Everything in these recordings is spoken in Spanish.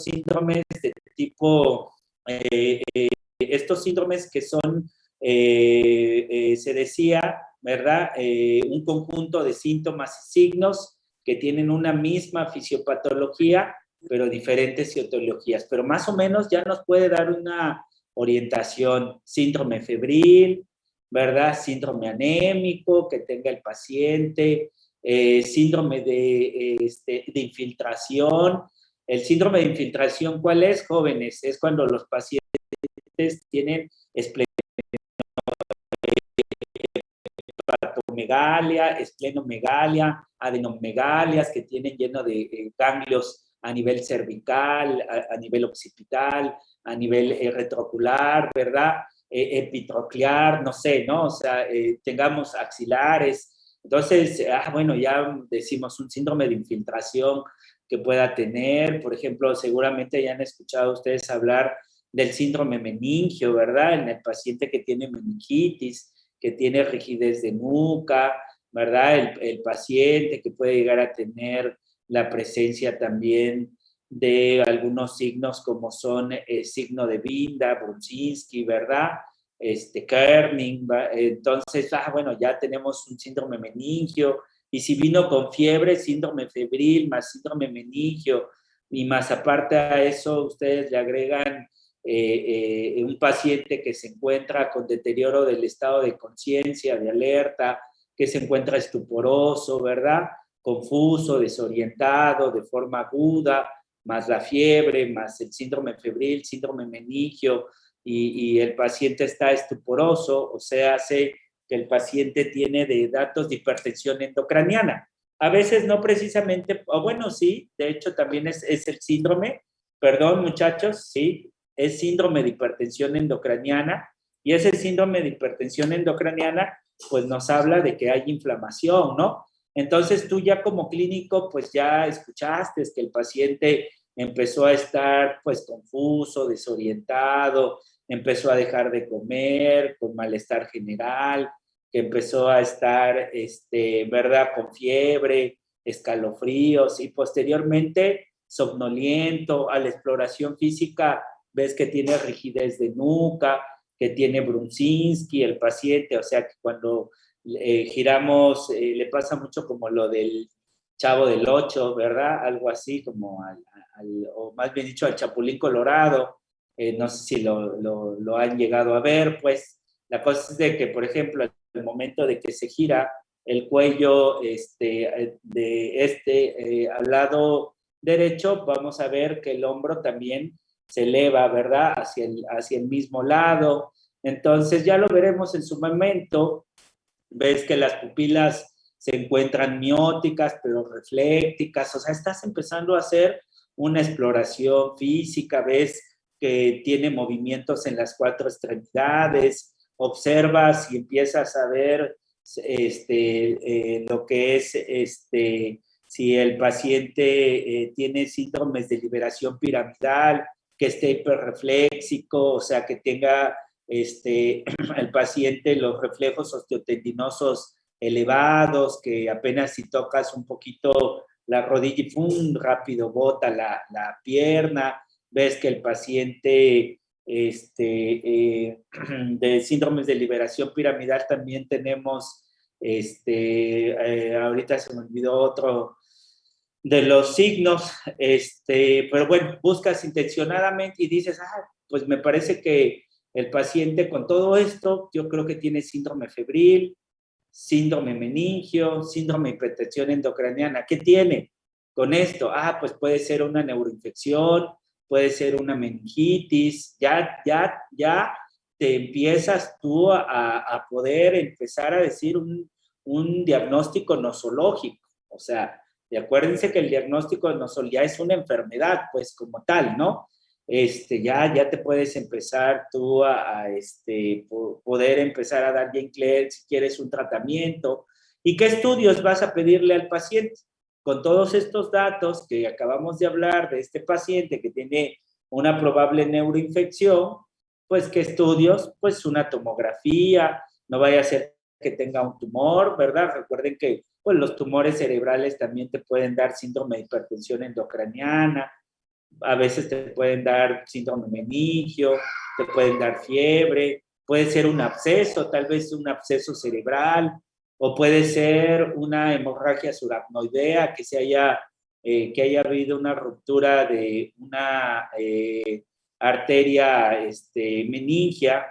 síndromes de tipo, estos síndromes que son, se decía, ¿verdad? Un conjunto de síntomas y signos que tienen una misma fisiopatología, pero diferentes etiologías. Pero más o menos ya nos puede dar una orientación: síndrome febril, ¿verdad? Síndrome anémico que tenga el paciente, síndrome de infiltración. El síndrome de infiltración, ¿cuál es, jóvenes? Es cuando los pacientes tienen esplenomegalia, esplenomegalia, adenomegalias que tienen lleno de ganglios a nivel cervical, a nivel occipital, a nivel retroocular, ¿verdad? Epitroclear, no sé, ¿no? O sea, tengamos axilares. Entonces, bueno, ya decimos un síndrome de infiltración que pueda tener. Por ejemplo, seguramente ya han escuchado ustedes hablar del síndrome meningio, ¿verdad? En el paciente que tiene meningitis, que tiene rigidez de nuca, ¿verdad? El paciente que puede llegar a tener la presencia también de algunos signos como son signo de Binda, Brunzinski, ¿verdad? Kerning, entonces, bueno, ya tenemos un síndrome meningio, y si vino con fiebre, síndrome febril más síndrome meningio, y más aparte a eso, ustedes le agregan un paciente que se encuentra con deterioro del estado de conciencia, de alerta, que se encuentra estuporoso, ¿verdad? Confuso, desorientado, de forma aguda, más la fiebre, más el síndrome febril, síndrome meningio, y el paciente está estuporoso, o sea, hace que el paciente tiene de datos de hipertensión endocraniana. A veces no precisamente, o bueno, sí, de hecho también es el síndrome, perdón muchachos, sí, es síndrome de hipertensión endocraniana, y ese síndrome de hipertensión endocraniana pues nos habla de que hay inflamación, ¿no? Entonces tú ya como clínico pues ya escuchaste que el paciente empezó a estar pues confuso, desorientado, empezó a dejar de comer, con malestar general, que empezó a estar, ¿verdad?, con fiebre, escalofríos, y posteriormente somnoliento. A la exploración física ves que tiene rigidez de nuca, que tiene Brunzinski el paciente, o sea que cuando giramos, le pasa mucho como lo del Chavo del Ocho, ¿verdad? Algo así como o más bien dicho, al Chapulín Colorado. No sé si lo han llegado a ver, pues la cosa es de que, por ejemplo, al momento de que se gira el cuello al lado derecho, vamos a ver que el hombro también se eleva, ¿verdad? Hacia el mismo lado. Entonces ya lo veremos en su momento. Ves que las pupilas se encuentran mióticas, pero reflécticas. O sea, estás empezando a hacer una exploración física, ves que tiene movimientos en las cuatro extremidades, observas y empiezas a ver lo que es si el paciente tiene síndromes de liberación piramidal, que esté hiperrefléxico, o sea, que tenga el paciente los reflejos osteotendinosos elevados, que apenas si tocas un poquito la rodilla y ¡pum!, rápido bota la pierna. Ves que el paciente de síndromes de liberación piramidal también tenemos, ahorita se me olvidó otro de los signos, pero bueno, buscas intencionadamente y dices, pues me parece que el paciente con todo esto, yo creo que tiene síndrome febril, síndrome meningio, síndrome de hipertensión endocraniana. ¿Qué tiene con esto? Pues puede ser una neuroinfección, puede ser una meningitis. Ya te empiezas tú a poder empezar a decir un diagnóstico nosológico. O sea, y acuérdense que el diagnóstico ya es una enfermedad, pues como tal, ¿no? Ya te puedes empezar tú poder empezar a dar bien claro si quieres un tratamiento. ¿Y qué estudios vas a pedirle al paciente? Con todos estos datos que acabamos de hablar de este paciente que tiene una probable neuroinfección, pues ¿qué estudios? Pues una tomografía, no vaya a ser que tenga un tumor, ¿verdad? Recuerden que pues, los tumores cerebrales también te pueden dar síndrome de hipertensión endocraniana. A veces te pueden dar síndrome meningio, te pueden dar fiebre, puede ser un absceso, tal vez un absceso cerebral, o puede ser una hemorragia subaracnoidea, que haya habido una ruptura de una arteria meningia,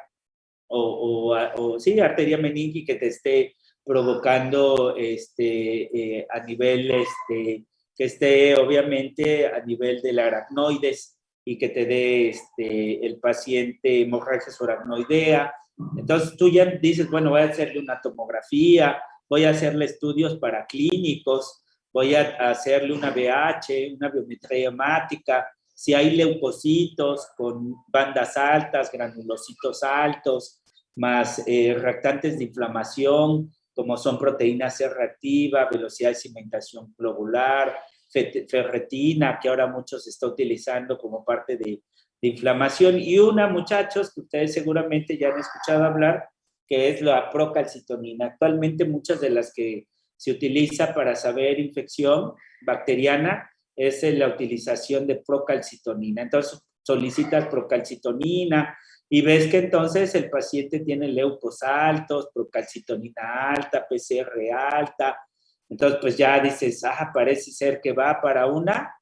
sí, arteria meningi que te esté provocando a nivel, que esté obviamente a nivel del aracnoides y que te dé el paciente hemorragia subaracnoidea. Entonces tú ya dices, bueno, voy a hacerle una tomografía, voy a hacerle estudios paraclínicos, voy a hacerle una BH, una biometría hemática, si hay leucocitos con bandas altas, granulocitos altos, más reactantes de inflamación, como son proteínas C reactiva, velocidad de cimentación globular, ferretina, que ahora muchos se está utilizando como parte de inflamación, y una, muchachos, que ustedes seguramente ya han escuchado hablar, que es la procalcitonina. Actualmente muchas de las que se utiliza para saber infección bacteriana es la utilización de procalcitonina. Entonces solicitas procalcitonina y ves que entonces el paciente tiene leucos altos, procalcitonina alta, PCR alta. Entonces pues ya dices, parece ser que va para una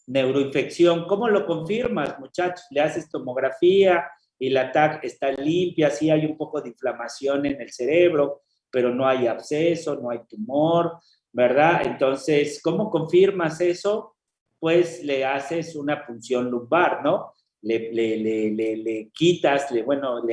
neuroinfección. ¿Cómo lo confirmas, muchachos? Le haces tomografía y la TAC está limpia, sí hay un poco de inflamación en el cerebro, pero no hay absceso, no hay tumor, ¿verdad? Entonces, ¿cómo confirmas eso? Pues le haces una punción lumbar, ¿no? Le quitas, le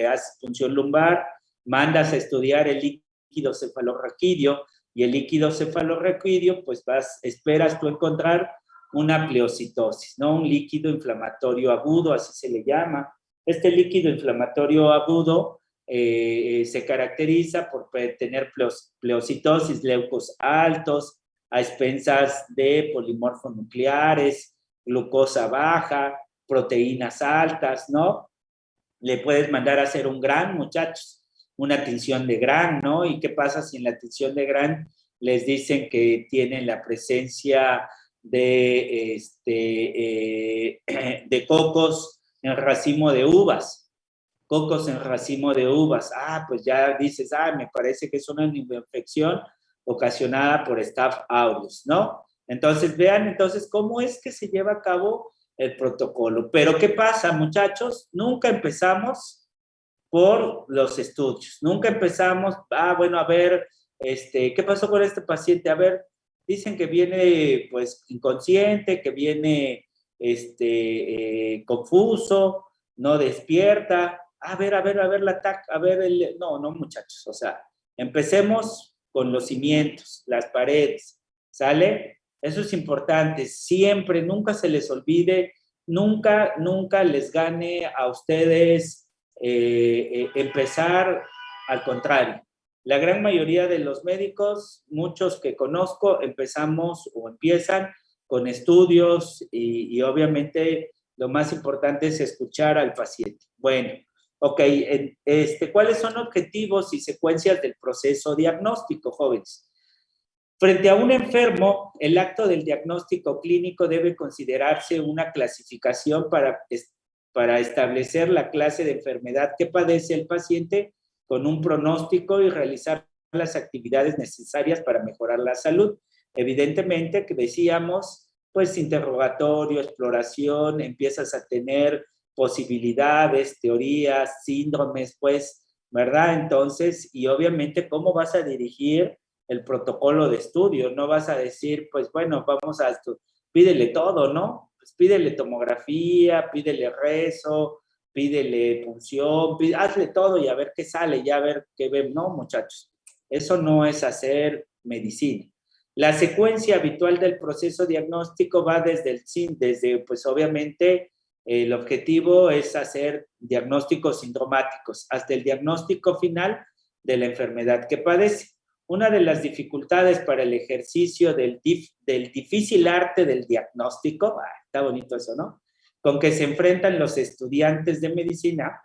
haces punción lumbar, mandas a estudiar el líquido cefalorraquídeo, y el líquido cefalorraquídeo, pues esperas tú encontrar una pleocitosis, ¿no? Un líquido inflamatorio agudo, así se le llama. Este líquido inflamatorio agudo se caracteriza por tener pleocitosis, leucos altos, a expensas de polimorfonucleares, glucosa baja, proteínas altas, ¿no? Le puedes mandar a hacer un GRAN, muchachos, una tinción de GRAN, ¿no? ¿Y qué pasa si en la tinción de GRAN les dicen que tienen la presencia de, de cocos en racimo de uvas? Cocos en racimo de uvas. Pues ya dices, me parece que es una infección ocasionada por Staph aureus, ¿no? Entonces, vean entonces cómo es que se lleva a cabo el protocolo. Pero ¿qué pasa, muchachos? Nunca empezamos por los estudios. Nunca empezamos, bueno, a ver, ¿qué pasó con este paciente? A ver, dicen que viene, pues, inconsciente, que viene, confuso, no despierta. A ver, la TAC, a ver, no, muchachos, o sea, empecemos con los cimientos, las paredes, ¿sale? Eso es importante, siempre, nunca se les olvide, nunca les gane a ustedes empezar al contrario. La gran mayoría de los médicos, muchos que conozco, empezamos o empiezan con estudios y obviamente lo más importante es escuchar al paciente. Bueno, ok, ¿cuáles son objetivos y secuencias del proceso diagnóstico, jóvenes? Frente a un enfermo, el acto del diagnóstico clínico debe considerarse una clasificación para establecer la clase de enfermedad que padece el paciente con un pronóstico y realizar las actividades necesarias para mejorar la salud. Evidentemente, que decíamos, pues interrogatorio, exploración, empiezas a tener posibilidades, teorías, síndromes, pues, ¿verdad? Entonces, y obviamente, ¿cómo vas a dirigir el protocolo de estudio? No vas a decir, pues, bueno, vamos a esto, pídele todo, ¿no? Pues pídele tomografía, pídele rezo, pídele punción, hazle todo y a ver qué sale, ya a ver qué ven. No, muchachos, eso no es hacer medicina. La secuencia habitual del proceso diagnóstico va desde pues obviamente, el objetivo es hacer diagnósticos sindromáticos hasta el diagnóstico final de la enfermedad que padece. Una de las dificultades para el ejercicio del difícil arte del diagnóstico, está bonito eso, ¿no?, con que se enfrentan los estudiantes de medicina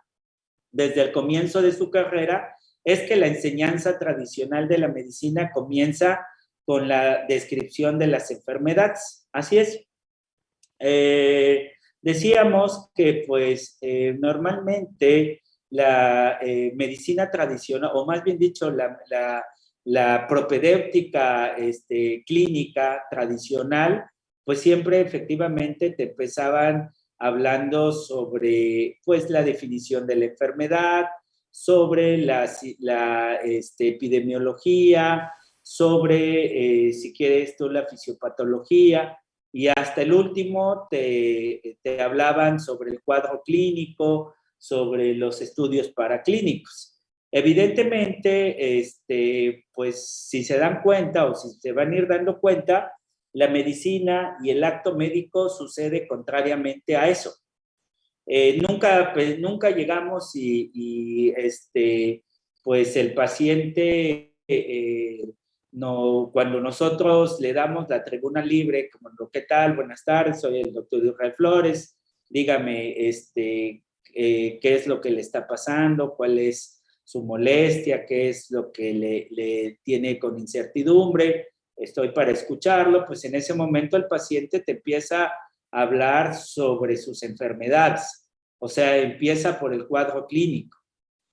desde el comienzo de su carrera, es que la enseñanza tradicional de la medicina comienza con la descripción de las enfermedades. Así es. Decíamos que pues normalmente la medicina tradicional, o más bien dicho, la propedéutica clínica tradicional, pues siempre efectivamente te empezaban hablando sobre pues la definición de la enfermedad, sobre la epidemiología, sobre, si quieres tú, la fisiopatología, y hasta el último te hablaban sobre el cuadro clínico, sobre los estudios paraclínicos. Evidentemente, pues si se dan cuenta o si se van a ir dando cuenta, la medicina y el acto médico sucede contrariamente a eso. Nunca llegamos pues el paciente, no, cuando nosotros le damos la tribuna libre, como, ¿qué tal? Buenas tardes, soy el doctor Israel Flores, dígame, qué es lo que le está pasando, cuál es su molestia, qué es lo que le tiene con incertidumbre, estoy para escucharlo, pues en ese momento el paciente te empieza a hablar sobre sus enfermedades. O sea, empieza por el cuadro clínico,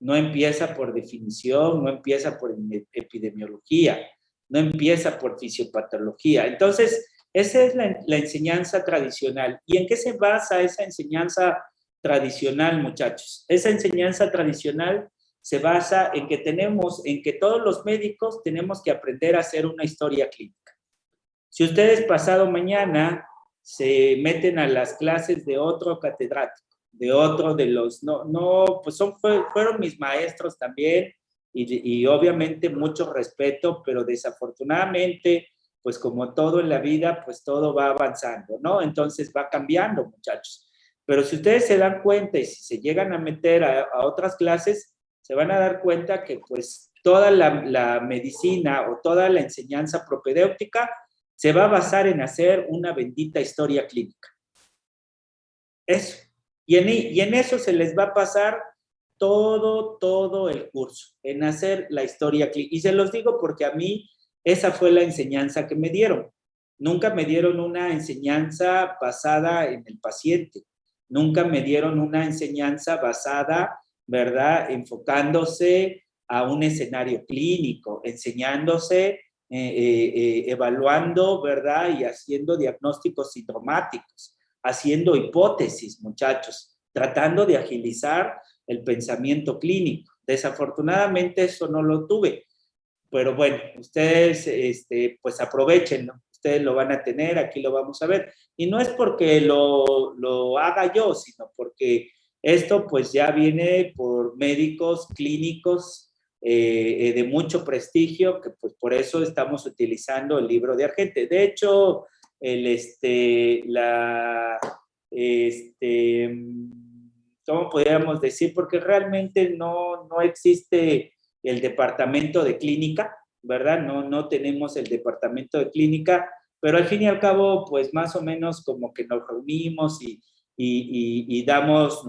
no empieza por definición, no empieza por epidemiología, no empieza por fisiopatología. Entonces, esa es la enseñanza tradicional. ¿Y en qué se basa esa enseñanza tradicional, muchachos? Esa enseñanza tradicional se basa en que todos los médicos tenemos que aprender a hacer una historia clínica. Si ustedes pasado mañana se meten a las clases de otro catedrático, de otro de los, pues fueron mis maestros también, y obviamente mucho respeto, pero desafortunadamente, pues como todo en la vida, pues todo va avanzando, ¿no? Entonces va cambiando, muchachos. Pero si ustedes se dan cuenta y si se llegan a meter a otras clases, se van a dar cuenta que pues toda la medicina o toda la enseñanza propedéutica se va a basar en hacer una bendita historia clínica. Eso. Y en eso se les va a pasar todo el curso, en hacer la historia clínica. Y se los digo porque a mí esa fue la enseñanza que me dieron. Nunca me dieron una enseñanza basada en el paciente. Nunca me dieron una enseñanza basada, ¿verdad?, enfocándose a un escenario clínico, enseñándose, evaluando, ¿verdad?, y haciendo diagnósticos sintomáticos, haciendo hipótesis, muchachos, tratando de agilizar el pensamiento clínico. Desafortunadamente eso no lo tuve, pero bueno, ustedes pues aprovechenlo, ustedes lo van a tener, aquí lo vamos a ver. Y no es porque lo haga yo, sino porque esto pues ya viene por médicos clínicos de mucho prestigio, que pues por eso estamos utilizando el libro de Argente. De hecho, ¿cómo podríamos decir? Porque realmente no existe el departamento de clínica, ¿verdad? No tenemos el departamento de clínica, pero al fin y al cabo, pues más o menos como que nos reunimos y damos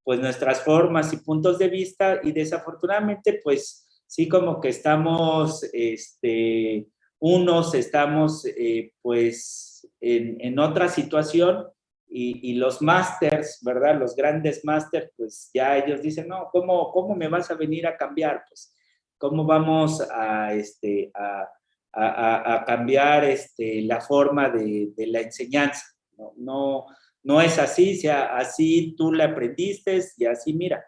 pues nuestras formas y puntos de vista, y desafortunadamente, pues sí, como que estamos, unos estamos pues en otra situación, y los másters, ¿verdad? Los grandes másters, pues ya ellos dicen, no, ¿cómo me vas a venir a cambiar? Pues, ¿cómo vamos a cambiar la forma de la enseñanza? No es así, sea así tú la aprendiste y así, mira,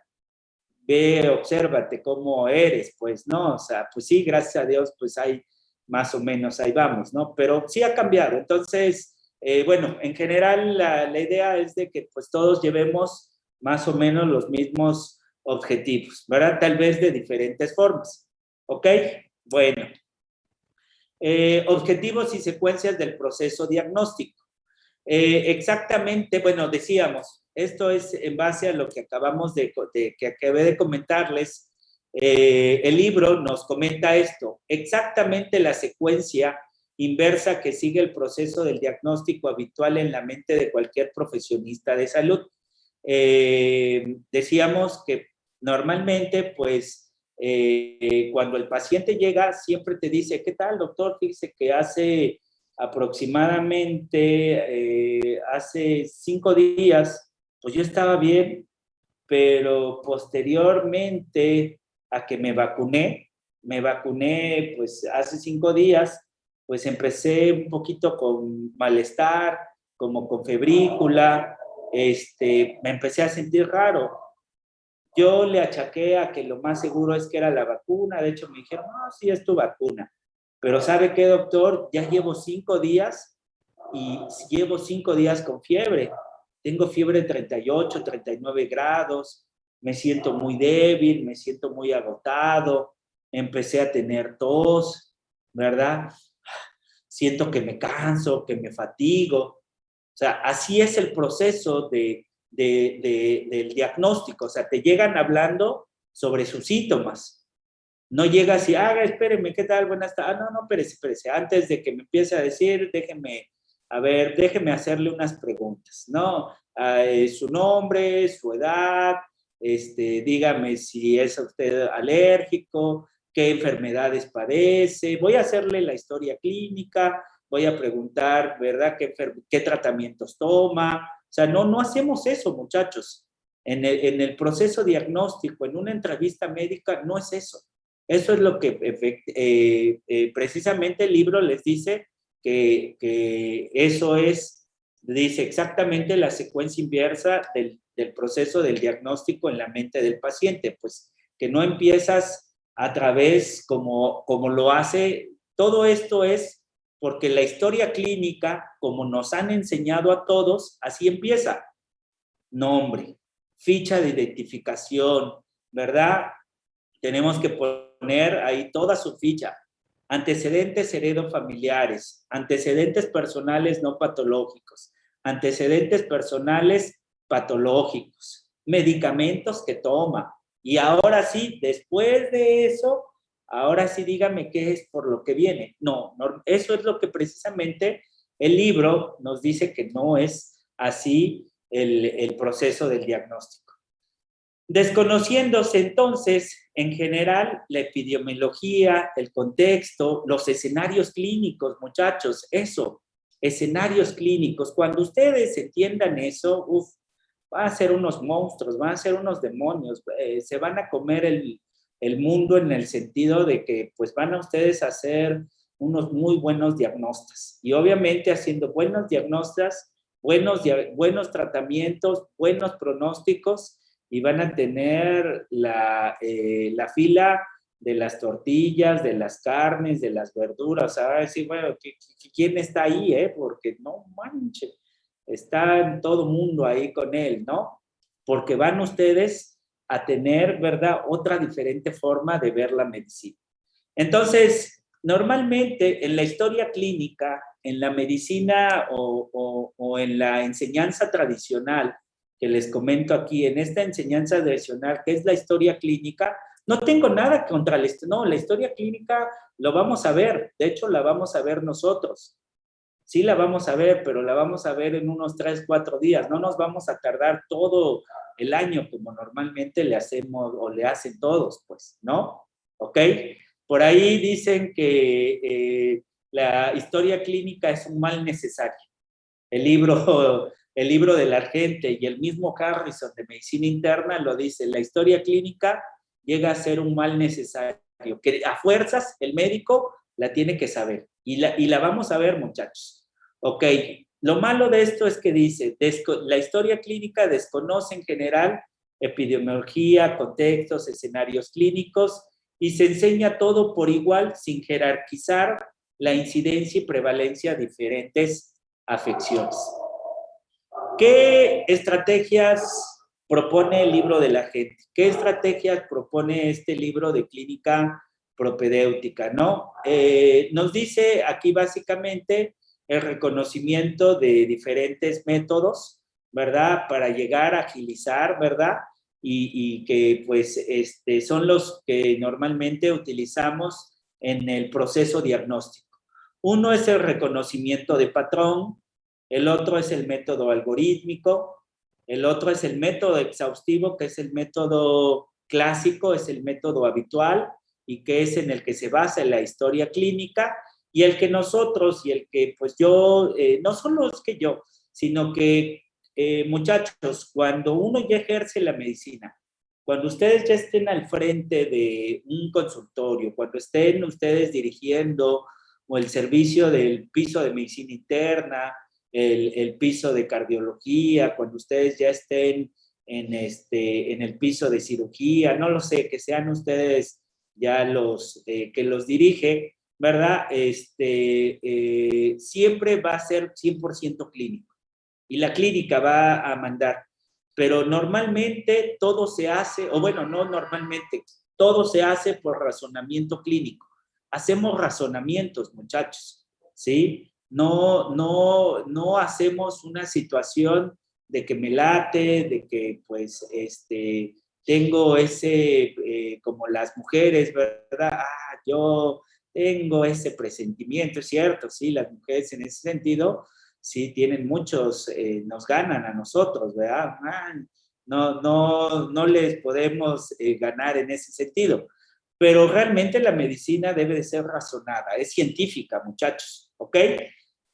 ve, obsérvate cómo eres, pues, ¿no? O sea, pues sí, gracias a Dios, pues hay más o menos, ahí vamos, ¿no? Pero sí ha cambiado. Entonces, bueno, en general la idea es de que pues todos llevemos más o menos los mismos objetivos, ¿verdad? Tal vez de diferentes formas, ¿ok? Bueno, objetivos y secuencias del proceso diagnóstico. Exactamente, bueno, decíamos, esto es en base a lo que que acabé de comentarles. El libro nos comenta esto, exactamente la secuencia inversa que sigue el proceso del diagnóstico habitual en la mente de cualquier profesionista de salud. Decíamos que normalmente, pues, cuando el paciente llega, siempre te dice, ¿qué tal, doctor? Fíjese que hace aproximadamente hace 5 días, pues yo estaba bien, pero posteriormente a que me vacuné pues hace 5 días, pues empecé un poquito con malestar, como con febrícula, me empecé a sentir raro. Yo le achaqué a que lo más seguro es que era la vacuna, de hecho me dijeron, no, sí es tu vacuna, pero ¿sabe qué, doctor? Ya llevo 5 días y llevo 5 días con fiebre. Tengo fiebre de 38, 39 grados, me siento muy débil, me siento muy agotado, empecé a tener tos, ¿verdad? Siento que me canso, que me fatigo. O sea, así es el proceso del diagnóstico. O sea, te llegan hablando sobre sus síntomas. No llega así, espéreme, ¿qué tal? Buenas tardes. No, no, espérese. Antes de que me empiece a decir, déjeme hacerle unas preguntas, ¿no? Su nombre, su edad, dígame si es usted alérgico, qué enfermedades padece. Voy a hacerle la historia clínica, voy a preguntar, ¿verdad?, qué tratamientos toma. O sea, no hacemos eso, muchachos. En el proceso diagnóstico, en una entrevista médica, no es eso. Eso es lo que precisamente el libro les dice que eso dice exactamente la secuencia inversa del proceso del diagnóstico en la mente del paciente, pues que no empiezas a través como lo hace. Todo esto es porque la historia clínica, como nos han enseñado a todos, así empieza. Nombre, ficha de identificación, ¿verdad? Tenemos que poner ahí toda su ficha. Antecedentes heredofamiliares, antecedentes personales no patológicos, antecedentes personales patológicos, medicamentos que toma. Y ahora sí, después de eso, ahora sí dígame qué es por lo que viene. No, eso es lo que precisamente el libro nos dice que no es así el proceso del diagnóstico. Desconociéndose entonces, en general, la epidemiología, el contexto, los escenarios clínicos, muchachos, eso, escenarios clínicos. Cuando ustedes entiendan eso, van a ser unos monstruos, van a ser unos demonios, se van a comer el mundo en el sentido de que pues van a ustedes a hacer unos muy buenos diagnostas. Y obviamente haciendo buenos diagnostas, buenos tratamientos, buenos pronósticos, y van a tener la fila de las tortillas, de las carnes, de las verduras. O sea, van a decir, bueno, ¿quién está ahí? Porque no manches, está todo mundo ahí con él, ¿no? Porque van ustedes a tener, ¿verdad?, otra diferente forma de ver la medicina. Entonces, normalmente en la historia clínica, en la medicina o en la enseñanza tradicional, que les comento aquí, en esta enseñanza tradicional, que es la historia clínica, no tengo nada contra la historia clínica lo vamos a ver, de hecho la vamos a ver nosotros. Sí la vamos a ver, pero la vamos a ver en unos 3, 4 días, no nos vamos a tardar todo el año como normalmente le hacemos o le hacen todos, pues, ¿no? ¿Ok? Por ahí dicen que la historia clínica es un mal necesario. El libro de la gente y el mismo Harrison de Medicina Interna lo dice, la historia clínica llega a ser un mal necesario, que a fuerzas el médico la tiene que saber y la vamos a ver, muchachos. Ok, lo malo de esto es que dice, la historia clínica desconoce en general epidemiología, contextos, escenarios clínicos y se enseña todo por igual sin jerarquizar la incidencia y prevalencia de diferentes afecciones. ¿Qué estrategias propone el libro de la gente? ¿Qué estrategias propone este libro de clínica propedéutica, no? Nos dice aquí básicamente el reconocimiento de diferentes métodos, ¿verdad? Para llegar a agilizar, ¿verdad? Y que pues son los que normalmente utilizamos en el proceso diagnóstico. Uno es el reconocimiento de patrón, el otro es el método algorítmico, el otro es el método exhaustivo, que es el método clásico, es el método habitual y que es en el que se basa la historia clínica, Y el que nosotros, y el que pues yo, no solo es que yo, sino que muchachos, cuando uno ya ejerce la medicina, cuando ustedes ya estén al frente de un consultorio, cuando estén ustedes dirigiendo o el servicio del piso de medicina interna, el piso de cardiología, cuando ustedes ya estén en el piso de cirugía, no lo sé, que sean ustedes ya los que los dirige, ¿verdad? Siempre va a ser 100% clínico y la clínica va a mandar, pero normalmente todo se hace, o bueno, no normalmente, todo se hace por razonamiento clínico. Hacemos razonamientos, muchachos, ¿sí? No hacemos una situación de que me late, de que pues tengo ese, como las mujeres, ¿verdad? Yo tengo ese presentimiento, es cierto, sí, las mujeres en ese sentido, sí, tienen muchos, nos ganan a nosotros, ¿verdad? No les podemos ganar en ese sentido. Pero realmente la medicina debe de ser razonada, es científica, muchachos, ¿ok?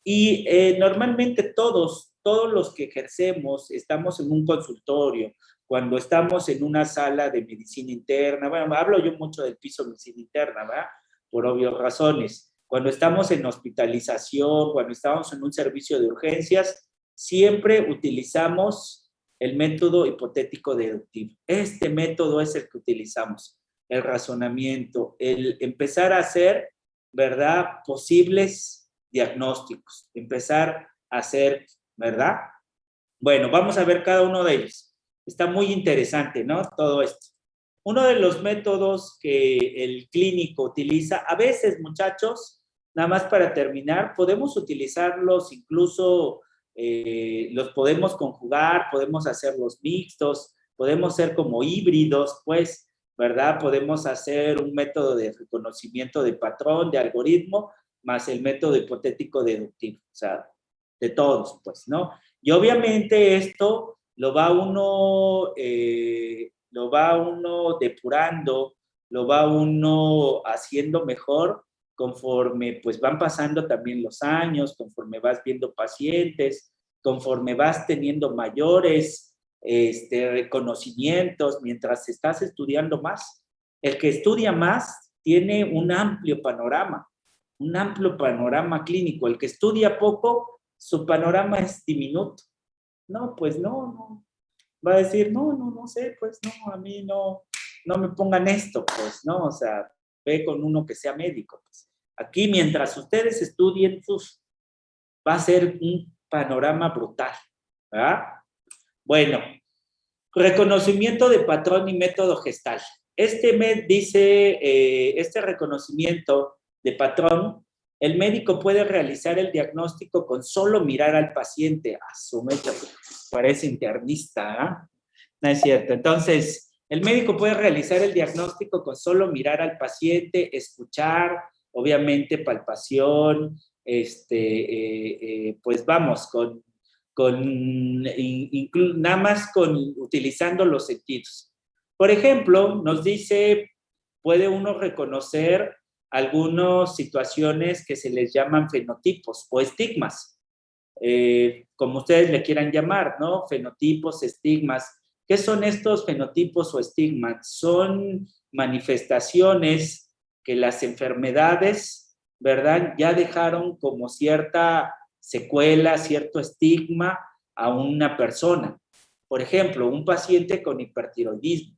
Y normalmente todos los que ejercemos, estamos en un consultorio, cuando estamos en una sala de medicina interna, bueno, hablo yo mucho del piso de medicina interna, ¿verdad? Por obvias razones. Cuando estamos en hospitalización, cuando estamos en un servicio de urgencias, siempre utilizamos el método hipotético deductivo. Este método es el que utilizamos, el razonamiento, el empezar a hacer, ¿verdad?, posibles diagnósticos, empezar a hacer, ¿verdad? Bueno, vamos a ver cada uno de ellos. Está muy interesante, ¿no? Todo esto. Uno de los métodos que el clínico utiliza, a veces, muchachos, nada más para terminar, podemos utilizarlos incluso, los podemos conjugar, podemos hacerlos mixtos, podemos ser como híbridos, pues, ¿verdad? Podemos hacer un método de reconocimiento de patrón, de algoritmo, más el método hipotético deductivo, o sea, de todos, pues, ¿no? Y obviamente esto lo va uno depurando, lo va uno haciendo mejor conforme pues van pasando también los años, conforme vas viendo pacientes, conforme vas teniendo mayores reconocimientos mientras estás estudiando más. El que estudia más tiene un amplio panorama clínico. El que estudia poco, su panorama es diminuto. No, pues no. Va a decir, no sé, pues no, a mí no me pongan esto, pues, ¿no? O sea, ve con uno que sea médico, pues. Aquí, mientras ustedes estudien, va a ser un panorama brutal, ¿verdad? Bueno, reconocimiento de patrón y método gestal. Este reconocimiento de patrón, el médico puede realizar el diagnóstico con solo mirar al paciente. A su mecha, parece internista, ¿eh? No es cierto. Entonces, el médico puede realizar el diagnóstico con solo mirar al paciente, escuchar, obviamente palpación, pues vamos, nada más utilizando los sentidos. Por ejemplo, nos dice, puede uno reconocer algunas situaciones que se les llaman fenotipos o estigmas, como ustedes le quieran llamar, ¿no? Fenotipos, estigmas. ¿Qué son estos fenotipos o estigmas? Son manifestaciones que las enfermedades, ¿verdad?, ya dejaron como cierta secuela, cierto estigma a una persona. Por ejemplo, un paciente con hipertiroidismo.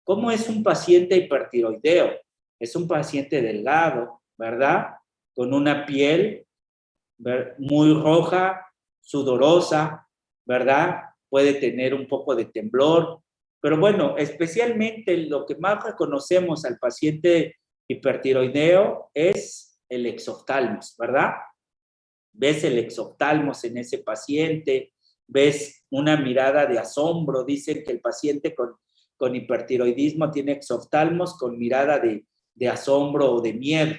¿Cómo es un paciente hipertiroideo? Es un paciente delgado, ¿verdad? Con una piel muy roja, sudorosa, ¿verdad? Puede tener un poco de temblor, pero bueno, especialmente lo que más reconocemos al paciente hipertiroideo es el exoftalmos, ¿verdad? Ves el exoftalmos en ese paciente, ves una mirada de asombro, dicen que el paciente con hipertiroidismo tiene exoftalmos con mirada de asombro o de miedo,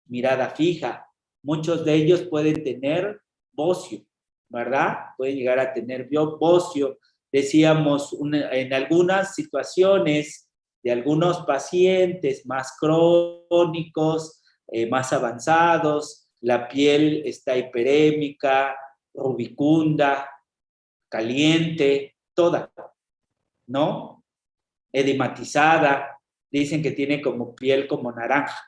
mirada fija. Muchos de ellos pueden tener bocio, ¿verdad? Pueden llegar a tener bocio. Decíamos, en algunas situaciones de algunos pacientes más crónicos, más avanzados, la piel está hiperémica, rubicunda, caliente, toda, ¿no? Edematizada, dicen que tiene como piel como naranja.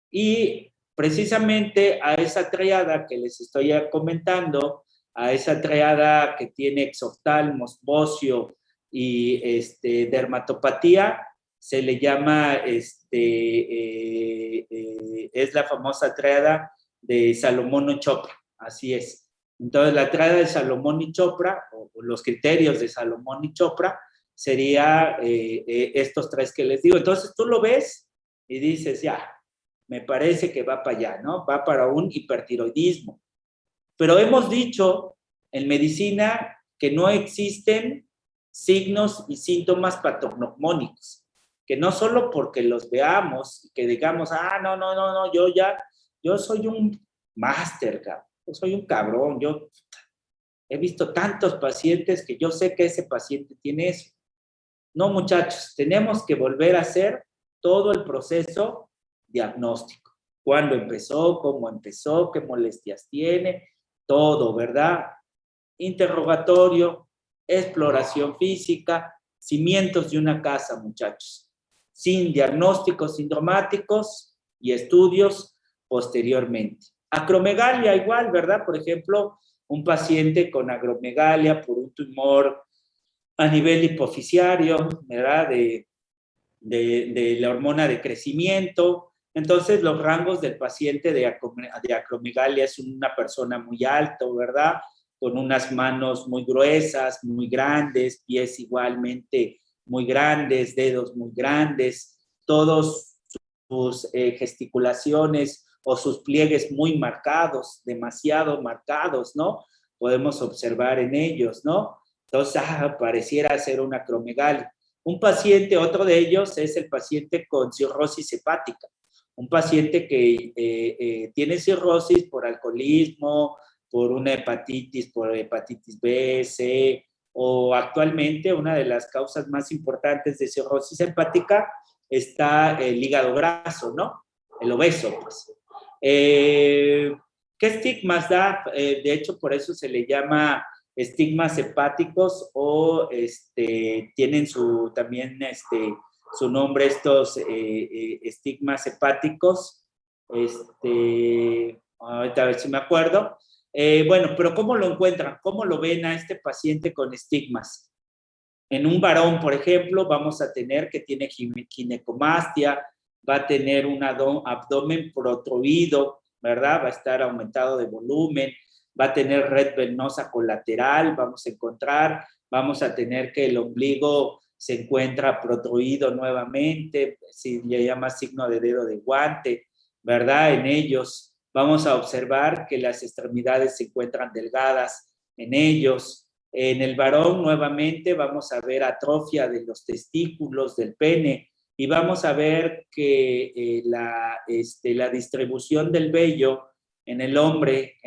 Y precisamente a esa triada que les estoy comentando, a esa triada que tiene exoftalmos, bocio y dermatopatía, se le llama, es la famosa triada de Salomón y Chopra, así es. Entonces, la triada de Salomón y Chopra, o los criterios de Salomón y Chopra, sería estos tres que les digo. Entonces, tú lo ves y dices, ya, me parece que va para allá, ¿no? Va para un hipertiroidismo. Pero hemos dicho en medicina que no existen signos y síntomas patognomónicos, que no solo porque los veamos, que digamos, no, yo soy un máster, yo soy un cabrón, yo he visto tantos pacientes que yo sé que ese paciente tiene eso. No, muchachos, tenemos que volver a hacer todo el proceso diagnóstico. ¿Cuándo empezó? ¿Cómo empezó? ¿Qué molestias tiene? Todo, ¿verdad? Interrogatorio, exploración física, cimientos de una casa, muchachos. Sin diagnósticos sintomáticos y estudios posteriormente. Acromegalia igual, ¿verdad? Por ejemplo, un paciente con acromegalia por un tumor a nivel hipofisiario, ¿verdad? De la hormona de crecimiento. Entonces, los rangos del paciente de acromegalia es una persona muy alto, ¿verdad? Con unas manos muy gruesas, muy grandes, pies igualmente muy grandes, dedos muy grandes, todos sus gesticulaciones o sus pliegues muy marcados, demasiado marcados, ¿no? Podemos observar en ellos, ¿no? Entonces, pareciera ser una acromegalia. Un paciente, otro de ellos es el paciente con cirrosis hepática, un paciente que tiene cirrosis por alcoholismo, por una hepatitis, por hepatitis B, C, o actualmente una de las causas más importantes de cirrosis hepática está el hígado graso, ¿no? El obeso, pues. ¿Qué estigmas da? De hecho, por eso se le llama estigmas hepáticos o tienen también su nombre estos estigmas hepáticos. Ahorita a ver si me acuerdo. Bueno, pero ¿cómo lo encuentran? ¿Cómo lo ven a este paciente con estigmas? En un varón, por ejemplo, vamos a tener que tiene ginecomastia, va a tener un abdomen protroído, ¿verdad? Va a estar aumentado de volumen, va a tener red venosa colateral, vamos a tener que el ombligo se encuentra protroído nuevamente, si le llama signo de dedo de guante, ¿verdad? En ellos vamos a observar que las extremidades se encuentran delgadas en ellos. En el varón nuevamente vamos a ver atrofia de los testículos, del pene, y vamos a ver que la distribución del vello en el hombre,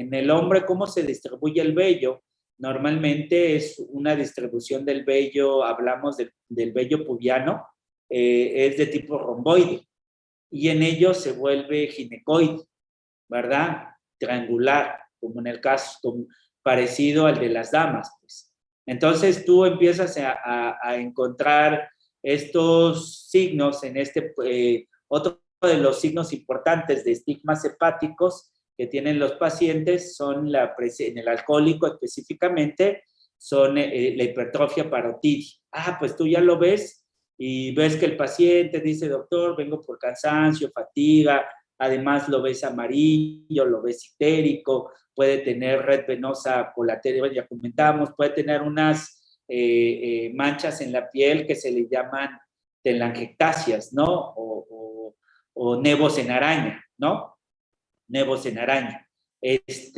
¿cómo se distribuye el vello? Normalmente es una distribución del vello, hablamos del vello pubiano, es de tipo romboide, y en ello se vuelve ginecoide, ¿verdad? Triangular, como en el caso, parecido al de las damas, pues. Entonces tú empiezas a encontrar estos signos en otro de los signos importantes de estigmas hepáticos que tienen los pacientes son en el alcohólico específicamente, son la hipertrofia parotidia. Pues tú ya lo ves y ves que el paciente dice, doctor, vengo por cansancio, fatiga, además lo ves amarillo, lo ves ictérico, puede tener red venosa colateral, ya comentamos, puede tener unas manchas en la piel que se le llaman telangiectasias, ¿no? O nevos en araña, ¿no? Nevos en araña. Pues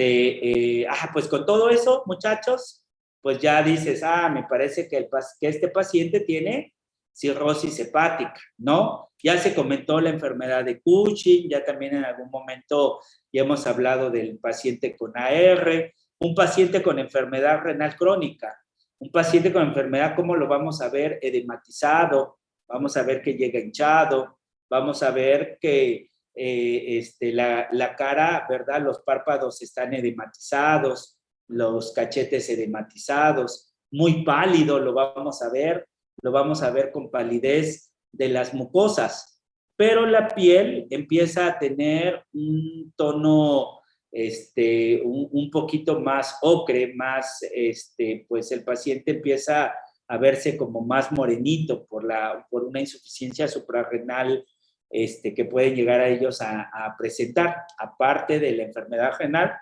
con todo eso, muchachos, pues ya dices, me parece que este paciente tiene cirrosis hepática, ¿no? Ya se comentó la enfermedad de Cushing, ya también en algún momento ya hemos hablado del paciente con AR, un paciente con enfermedad renal crónica, un paciente con enfermedad, ¿cómo lo vamos a ver? Edematizado, vamos a ver que llega hinchado, vamos a ver que la cara, ¿verdad? Los párpados están edematizados, los cachetes edematizados, muy pálido lo vamos a ver con palidez de las mucosas, pero la piel empieza a tener un tono un poquito más ocre, más, pues el paciente empieza a verse como más morenito por una insuficiencia suprarrenal que pueden llegar a ellos a presentar, aparte de la enfermedad renal,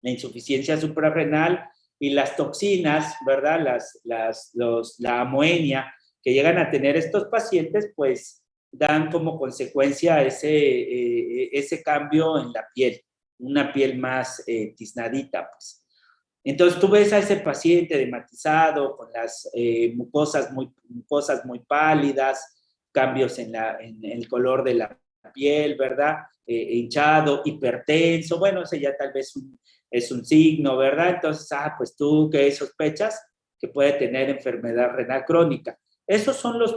la insuficiencia suprarrenal y las toxinas, ¿verdad? La amoenia que llegan a tener estos pacientes, pues dan como consecuencia ese cambio en la piel, una piel más tiznadita, pues. Entonces tú ves a ese paciente dematizado con las mucosas muy pálidas, cambios en el color de la piel, ¿verdad? Hinchado, hipertenso, bueno, ese ya tal vez es un signo, ¿verdad? Entonces, pues tú, ¿qué sospechas? Que puede tener enfermedad renal crónica. Esos son los